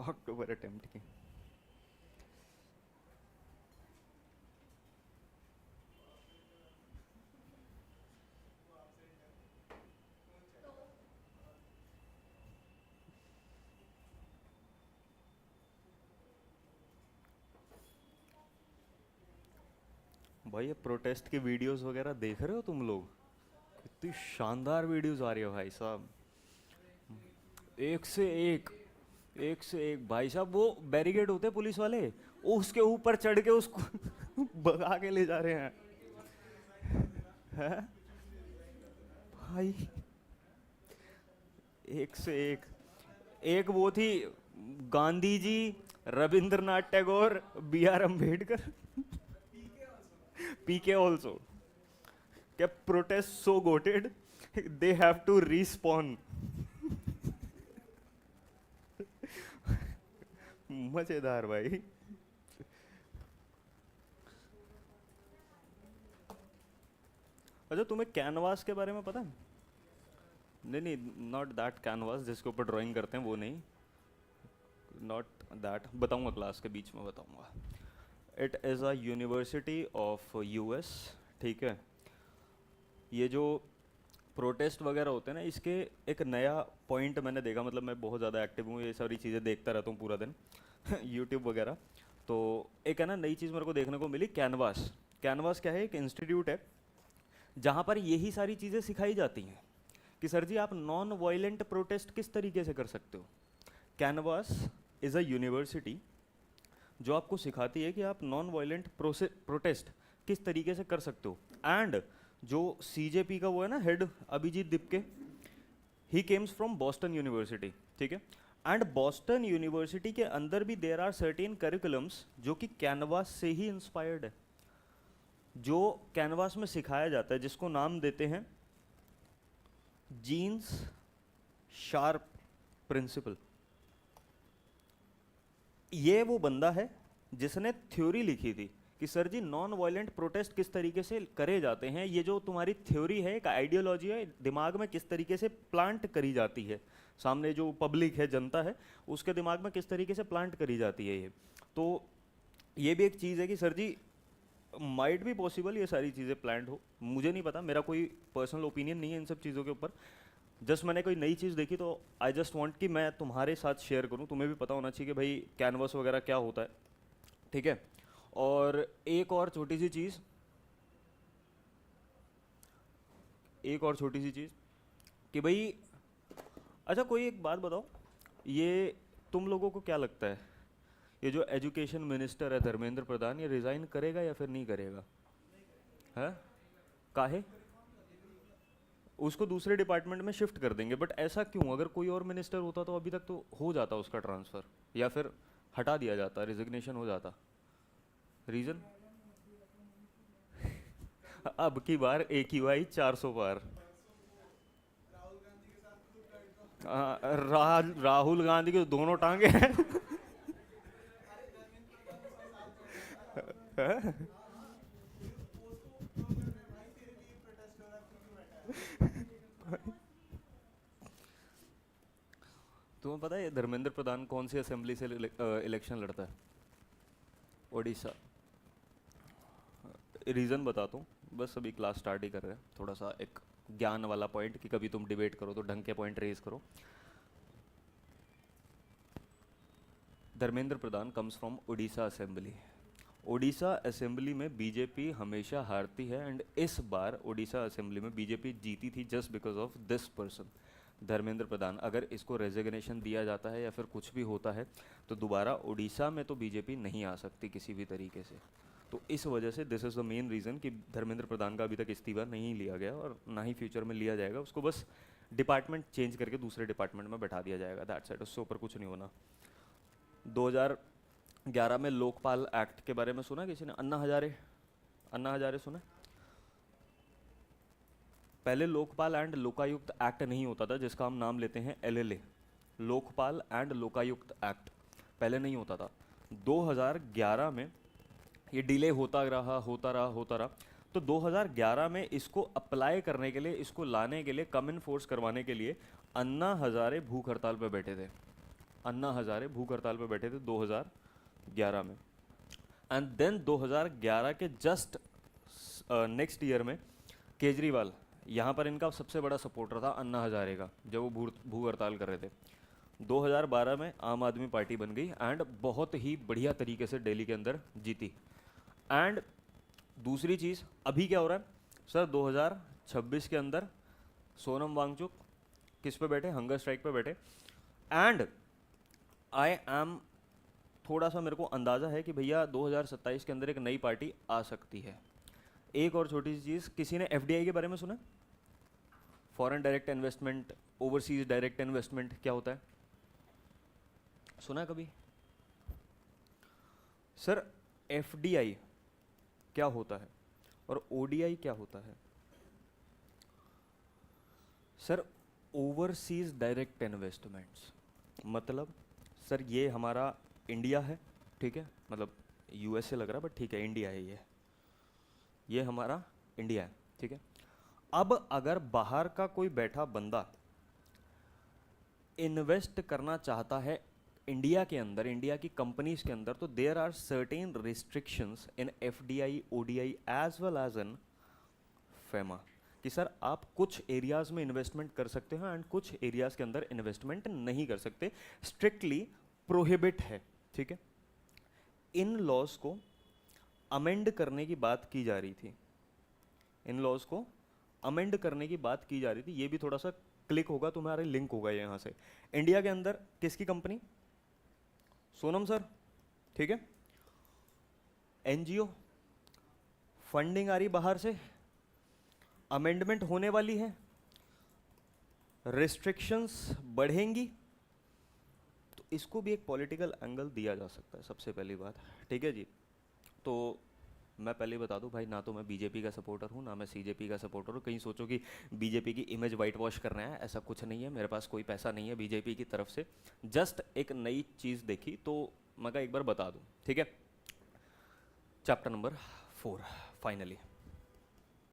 अक्टूबर attempt की। भाई ये प्रोटेस्ट की वीडियोस वगैरह देख रहे हो तुम लोग? कितनी शानदार वीडियोस आ रही है भाई साहब। एक से एक, एक से एक भाई साहब। वो बैरिकेड होते हैं पुलिस वाले, वो उसके ऊपर चढ़ के उसको भगा के ले जा रहे हैं। हैं? भाई एक से एक। एक वो थी, Gandhi ji, Rabindranath Tagore, B R Ambedkar, PK also. क्या protest so goted, they have to respond. मजेदार भाई। अच्छा, तुम्हें कैनवास के बारे में पता है? नहीं नहीं, नॉट दैट कैनवास जिसके ऊपर ड्राइंग करते हैं, वो नहीं। नॉट दैट, बताऊंगा क्लास के बीच में बताऊंगा। It is a university of US. ठीक है। ये जो प्रोटेस्ट वगैरह होते हैं ना, इसके एक नया पॉइंट मैंने देखा। मतलब मैं बहुत ज़्यादा एक्टिव हूँ, ये सारी चीज़ें देखता रहता हूँ पूरा दिन यूट्यूब वगैरह। तो एक है ना नई चीज़ मेरे को देखने को मिली, कैनवास। कैनवास क्या है? एक इंस्टीट्यूट है जहाँ पर यही सारी चीज़ें सिखाई जाती हैं कि सर जी आप नॉन वायलेंट प्रोटेस्ट किस तरीके से कर सकते हो। कैनवास इज़ अ यूनिवर्सिटी जो आपको सिखाती है कि आप नॉन वायलेंट प्रोटेस्ट किस तरीके से कर सकते हो। एंड जो सीजेपी का वो है ना head, Abhijit Dipke, he comes from Boston University. ठीक है। एंड बॉस्टन यूनिवर्सिटी के अंदर भी देर आर सर्टेन करिकुलम्स जो कि कैनवास से ही इंस्पायर्ड है। जो कैनवास में सिखाया जाता है, जिसको नाम देते हैं जीन्स शार्प प्रिंसिपल। ये वो बंदा है जिसने थ्योरी लिखी थी कि सर जी नॉन वायलेंट प्रोटेस्ट किस तरीके से करे जाते हैं। ये जो तुम्हारी थ्योरी है, एक आइडियोलॉजी है, दिमाग में किस तरीके से प्लांट करी जाती है, सामने जो पब्लिक है, जनता है, उसके दिमाग में किस तरीके से प्लांट करी जाती है ये। तो ये भी एक चीज़ है कि सर जी माइट भी पॉसिबल ये सारी चीज़ें प्लान्ड हो, मुझे नहीं पता, मेरा कोई पर्सनल ओपिनियन नहीं है इन सब चीज़ों के ऊपर। जस्ट मैंने कोई नई चीज़ देखी तो आई जस्ट वांट कि मैं तुम्हारे साथ शेयर करूं, तुम्हें भी पता होना चाहिए कि भाई कैनवस वगैरह क्या होता है। ठीक है। और एक और छोटी सी चीज़, एक और छोटी सी चीज़ कि भाई, अच्छा कोई एक बात बताओ, ये तुम लोगों को क्या लगता है, ये जो एजुकेशन मिनिस्टर है धर्मेंद्र प्रधान, ये रिज़ाइन करेगा या फिर नहीं करेगा? है? काहे? उसको दूसरे डिपार्टमेंट में शिफ्ट कर देंगे, बट ऐसा क्यों? अगर कोई और मिनिस्टर होता तो अभी तक तो हो जाता उसका ट्रांसफ़र, या फिर हटा दिया जाता, रिजिग्नेशन हो जाता। रीज़न? अब की बार एक ही भाई 400 पार। राहुल गांधी के दोनों टांगे हैं। तुम्हें पता है धर्मेंद्र प्रधान कौन सी असेंबली से इलेक्शन लड़ता है? ओडिशा। रीज़न बताता हूँ, बस अभी क्लास स्टार्ट ही कर रहे हैं, थोड़ा सा एक ज्ञान वाला पॉइंट कि कभी तुम डिबेट करो तो ढंग के पॉइंट रेज करो। Dharmendra Pradhan comes from Orissa assembly. Orissa assembly में बीजेपी हमेशा हारती है, एंड इस बार उड़ीसा असेंबली में बीजेपी जीती थी just because of this person, Dharmendra Pradhan. अगर इसको रेजिग्नेशन दिया जाता है या फिर कुछ भी होता है तो दोबारा उड़ीसा में तो बीजेपी नहीं आ सकती किसी भी तरीके से। तो इस वजह से this is the main reason कि धर्मेंद्र प्रधान का अभी तक इस्तीफा नहीं लिया गया और ना ही फ्यूचर में लिया जाएगा। उसको बस डिपार्टमेंट चेंज करके दूसरे डिपार्टमेंट में बैठा दिया जाएगा, दैट्स इट, उससे ऊपर कुछ नहीं होना। 2011 में लोकपाल एक्ट के बारे में सुना किसी ने? अन्ना हजारे, अन्ना हजारे सुना? पहले लोकपाल एंड लोकायुक्त एक्ट नहीं होता था, जिसका हम नाम लेते हैं LLA, Lokpal and Lokayukta act, पहले नहीं होता था। 2011 में ये डिले होता रहा होता रहा होता रहा, तो 2011 में इसको अप्लाई करने के लिए, इसको लाने के लिए, कम इन फोर्स करवाने के लिए अन्ना हजारे भूख हड़ताल पर बैठे थे। अन्ना हजारे भूख हड़ताल पे बैठे थे 2011 में। एंड देन 2011 के जस्ट नेक्स्ट ईयर में केजरीवाल, यहाँ पर इनका सबसे बड़ा सपोर्टर था अन्ना हजारे का, जब वो भूख हड़ताल कर रहे थे। 2012 में आम आदमी पार्टी बन गई एंड बहुत ही बढ़िया तरीके से दिल्ली के अंदर जीती। एंड दूसरी चीज़ अभी क्या हो रहा है सर, 2026 के अंदर सोनम वांगचुक किस पे बैठे, हंगर स्ट्राइक पे बैठे। एंड आई एम, थोड़ा सा मेरे को अंदाज़ा है कि भैया 2027 के अंदर एक नई पार्टी आ सकती है। एक और छोटी सी चीज़, किसी ने एफडीआई के बारे में सुना? Foreign direct investment, overseas direct investment क्या होता है, सुना कभी? सर एफडीआई क्या होता है और ओडीआई क्या होता है? सर ओवरसीज डायरेक्ट इन्वेस्टमेंट्स मतलब सर ये हमारा इंडिया है, ठीक है, मतलब यूएसए लग रहा है बट ठीक है इंडिया है, ये हमारा इंडिया है, ठीक है। अब अगर बाहर का कोई बैठा बंदा इन्वेस्ट करना चाहता है इंडिया के अंदर, इंडिया की कंपनीज के अंदर, तो there are certain restrictions in FDI, ODI as well as in FEMA, कि सर आप कुछ एरियाज में इन्वेस्टमेंट कर सकते हो एंड कुछ एरियाज के अंदर इन्वेस्टमेंट नहीं कर सकते, स्ट्रिक्टली प्रोहिबिट है, ठीक है। इन लॉज को अमेंड करने की बात की जा रही थी, इन लॉज को अमेंड करने की बात की जा रही थी। ये भी थोड़ा सा क्लिक होगा तुम्हारे लिंक होगा यहाँ से। इंडिया के अंदर किसकी कंपनी? सोनम सर, ठीक है। एनजीओ, फंडिंग आ रही बाहर से, अमेंडमेंट होने वाली है, रिस्ट्रिक्शंस बढ़ेंगी, तो इसको भी एक पॉलिटिकल एंगल दिया जा सकता है, सबसे पहली बात, ठीक है जी। तो मैं पहले बता दूं भाई, ना तो मैं बीजेपी का सपोर्टर हूं, ना मैं सीजेपी का सपोर्टर हूं। कहीं सोचो कि बीजेपी की इमेज वाइट वॉश करना है, ऐसा कुछ नहीं है। मेरे पास कोई पैसा नहीं है बीजेपी की तरफ से, जस्ट एक नई चीज़ देखी तो मैं एक बार बता दूं, ठीक है। Chapter number 4 finally